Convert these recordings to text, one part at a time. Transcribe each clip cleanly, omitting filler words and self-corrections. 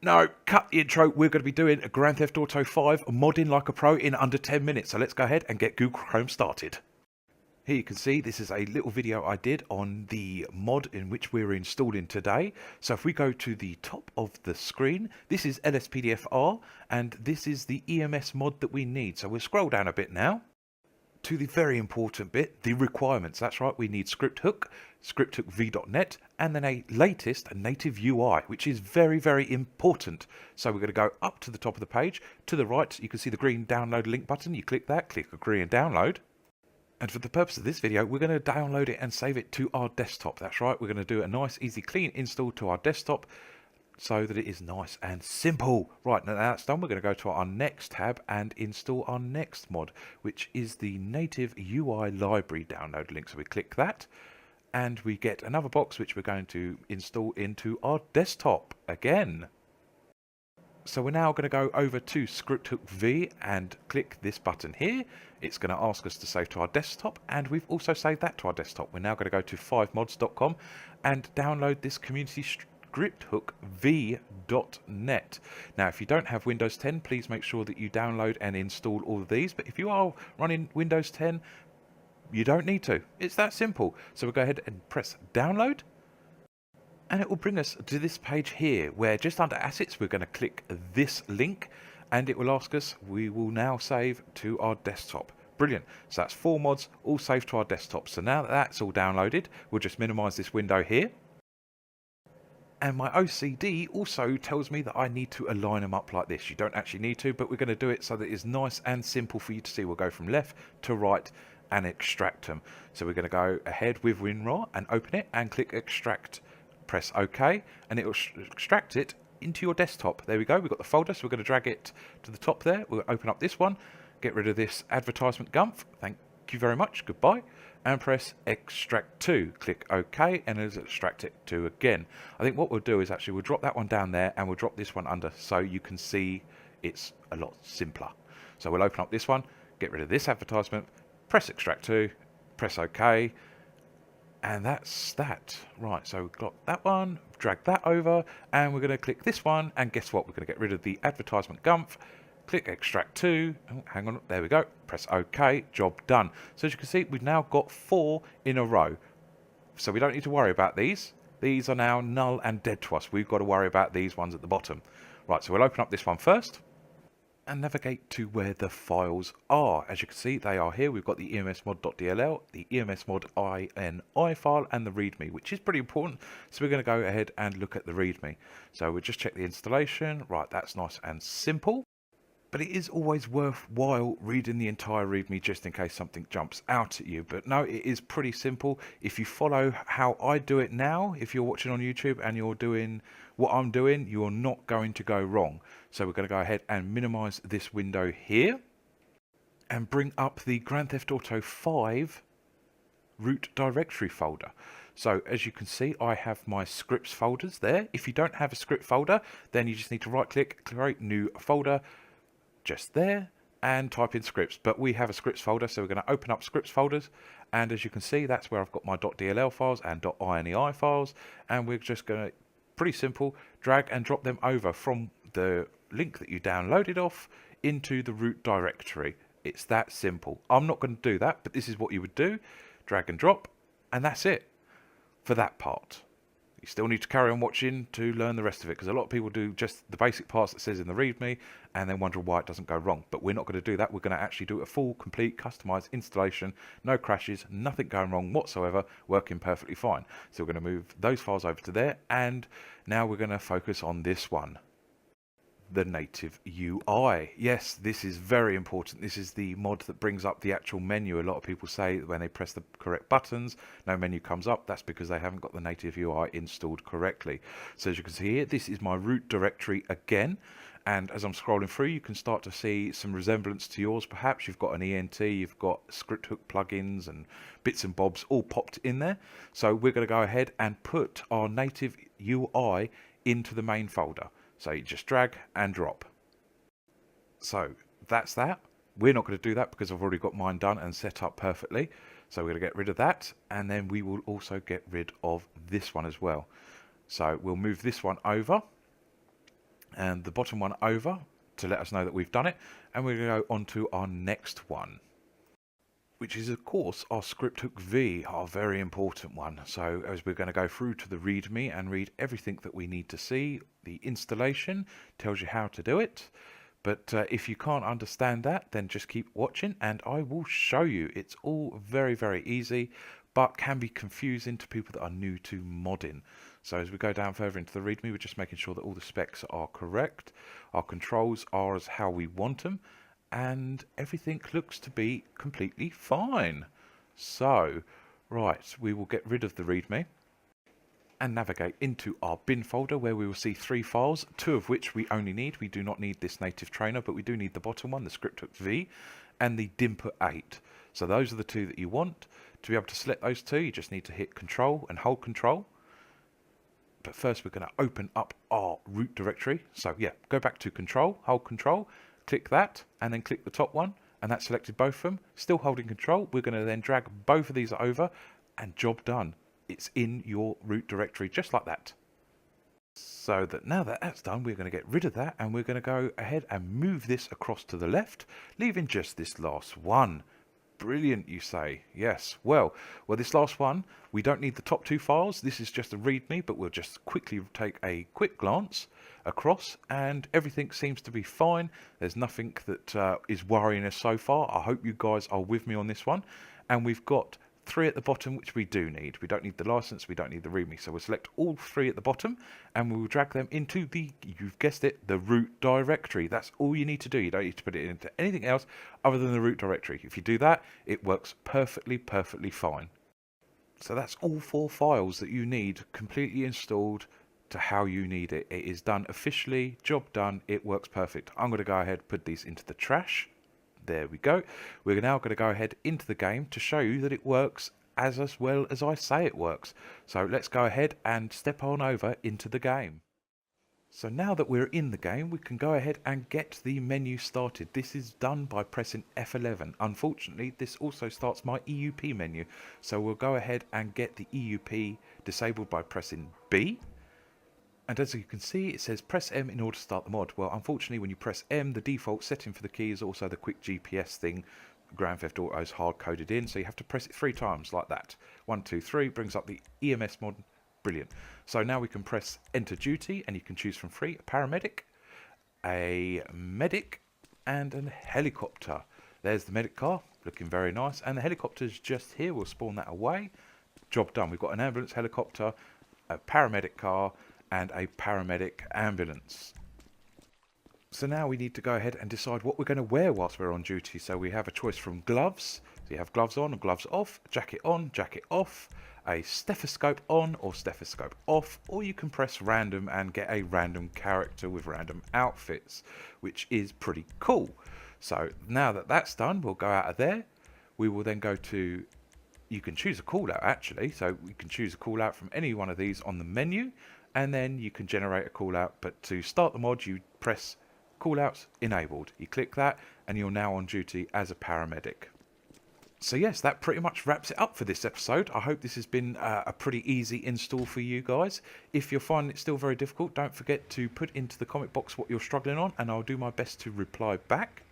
No, cut the intro. We're going to be doing a Grand Theft Auto 5 modding like a pro in under 10 minutes. So let's go ahead and get Google Chrome started. Here you can see this is a little video I did on the mod in which we're installing today. So if we go to the top of the screen, this is LSPDFR and this is the EMS mod that we need. So we'll scroll down a bit now to the very important bit, the requirements. That's right, we need script hook v.net, and then a latest native UI, which is very, very important. So we're going to go up to the top of the page. To the right, you can see the green download link button. You click that, click agree and download. And for the purpose of this video, we're going to download it and save it to our desktop. That's right, we're going to do a nice, easy, clean install to our desktop so that it is nice and simple. Right, now that's done, we're going to go to our next tab and install our next mod, which is the native UI library download link. So we click that and we get another box which we're going to install into our desktop again. So we're now going to go over to Script Hook V and click this button here. It's going to ask us to save to our desktop, and we've also saved that to our desktop. We're now going to go to 5mods.com and download this community script hook v.net. Now if you don't have Windows 10, please make sure that you download and install all of these, but if you are running Windows 10, you don't need to. It's that simple. So we'll go ahead and press download, and it will bring us to this page here where just under assets we're going to click this link and it will ask us, we will now save to our desktop. Brilliant. So that's 4 mods all saved to our desktop. So now that that's all downloaded, we'll just minimize this window here. And my OCD also tells me that I need to align them up like this. You don't actually need to, but we're going to do it so that it's nice and simple for you to see. We'll go from left to right and extract them. So we're going to go ahead with WinRAR and open it and click extract. Press OK and it will extract it into your desktop. There we go, we've got the folder, so we're going to drag it to the top there. We'll open up this one, get rid of this advertisement gumph, thank you very much, goodbye, and press extract to. Click OK and it'll extract it to again. I think what we'll do is actually we'll drop that one down there and we'll drop this one under so you can see it's a lot simpler. So we'll open up this one, get rid of this advertisement, press extract to, press OK, and that's that. Right, so we've got that one, drag that over, and we're going to click this one, and guess what? We're going to get rid of the advertisement gumph, click extract to, oh, hang on, there we go, press OK, job done. So as you can see, we've now got 4 in a row. So we don't need to worry about these. These are now null and dead to us. We've got to worry about these ones at the bottom. Right, so we'll open up this one first and navigate to where the files are. As you can see, they are here. We've got the emsmod.dll, the emsmod.ini file, and the readme, which is pretty important. So we're going to go ahead and look at the readme. So we'll just check the installation. Right, that's nice and simple. But it is always worthwhile reading the entire readme just in case something jumps out at you. But no, it is pretty simple. If you follow how I do it now, if you're watching on YouTube and you're doing what I'm doing, you're not going to go wrong. So we're going to go ahead and minimize this window here and bring up the Grand Theft Auto 5 root directory folder. So as you can see, I have my scripts folders there. If you don't have a script folder, then you just need to right click, create new folder, just there, and type in scripts. But we have a scripts folder, so we're going to open up scripts folders, and as you can see, that's where I've got my .dll files and .ini files, and we're just going to, pretty simple, drag and drop them over from the link that you downloaded off into the root directory. It's that simple. I'm not going to do that, but this is what you would do. Drag and drop, and that's it for that part. You still need to carry on watching to learn the rest of it, because a lot of people do just the basic parts that says in the readme and then wonder why it doesn't go wrong. But we're not going to do that. We're going to actually do a full, complete, customized installation, no crashes, nothing going wrong whatsoever, working perfectly fine. So we're going to move those files over to there, and now we're going to focus on this one, the native UI. Yes, this is very important. This is the mod that brings up the actual menu. A lot of people say that when they press the correct buttons, no menu comes up. That's because they haven't got the native UI installed correctly. So as you can see here, this is my root directory again. And as I'm scrolling through, you can start to see some resemblance to yours. Perhaps you've got an ENT, you've got script hook plugins and bits and bobs all popped in there. So we're going to go ahead and put our native UI into the main folder. So you just drag and drop. So that's that. We're not going to do that because I've already got mine done and set up perfectly. So we're going to get rid of that, and then we will also get rid of this one as well. So we'll move this one over and the bottom one over to let us know that we've done it, and we're going to go on to our next one, which is of course our script hook V, our very important one. So as we're going to go through to the README and read everything that we need to see, the installation tells you how to do it. But if you can't understand that, then just keep watching and I will show you. It's all very, very easy, but can be confusing to people that are new to modding. So as we go down further into the README, we're just making sure that all the specs are correct. Our controls are as how we want them, and everything looks to be completely fine. So, right, we will get rid of the README and navigate into our bin folder where we will see 3 files, 2 of which we only need. We do not need this native trainer, but we do need the bottom one, the script hook V, and the dimper 8. So those are the 2 that you want. To be able to select those 2, you just need to hit Control and hold Control. But first we're going to open up our root directory. So yeah, go back to Control, hold Control, click that, and then click the top one, and that selected both of them. Still holding Control, we're going to then drag both of these over, and job done. It's in your root directory, just like that. So that now that that's done, we're going to get rid of that, and we're going to go ahead and move this across to the left, leaving just this last one. Brilliant, you say? Yes. Well, this last one, we don't need the top 2 files. This is just a README, but we'll just quickly take a quick glance across, and everything seems to be fine. There's nothing that is worrying us so far. I hope you guys are with me on this one. And we've got 3 at the bottom, which we do need. We don't need the license, we don't need the README. So we'll select all 3 at the bottom, and we will drag them into the, you've guessed it, the root directory. That's all you need to do. You don't need to put it into anything else other than the root directory. If you do that, it works perfectly fine. So that's all 4 files that you need completely installed to how you need it. It is done officially, job done, it works perfect. I'm going to go ahead and put these into the trash. There we go. We're now going to go ahead into the game to show you that it works as well as I say it works. So let's go ahead and step on over into the game. So now that we're in the game, we can go ahead and get the menu started. This is done by pressing F11. Unfortunately, this also starts my EUP menu. So we'll go ahead and get the EUP disabled by pressing B. And as you can see, it says press M in order to start the mod. Well, unfortunately, when you press M, the default setting for the key is also the quick GPS thing. Grand Theft Auto is hard-coded in, so you have to press it 3 times like that. 1, 2, 3 brings up the EMS mod. Brilliant. So now we can press Enter Duty, and you can choose from 3, a paramedic, a medic, and a helicopter. There's the medic car, looking very nice, and the helicopter's just here. We'll spawn that away. Job done. We've got an ambulance helicopter, a paramedic car, and a paramedic ambulance. So now we need to go ahead and decide what we're going to wear whilst we're on duty. So we have a choice from gloves. So you have gloves on and gloves off, jacket on, jacket off, a stethoscope on or stethoscope off, or you can press random and get a random character with random outfits, which is pretty cool. So now that that's done, we'll go out of there. We will then go to, you can choose a call out actually. So we can choose a call out from any one of these on the menu. And then you can generate a call out, but to start the mod you press call outs enabled. You click that and you're now on duty as a paramedic. So yes, that pretty much wraps it up for this episode. I hope this has been a pretty easy install for you guys. If you're finding it still very difficult, don't forget to put into the comment box what you're struggling on, and I'll do my best to reply back.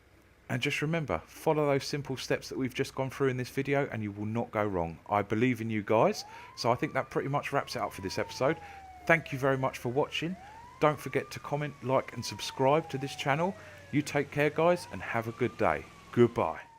And just remember, follow those simple steps that we've just gone through in this video and you will not go wrong. I believe in you guys. So I think that pretty much wraps it up for this episode. Thank you very much for watching. Don't forget to comment, like and subscribe to this channel. You take care guys and have a good day. Goodbye.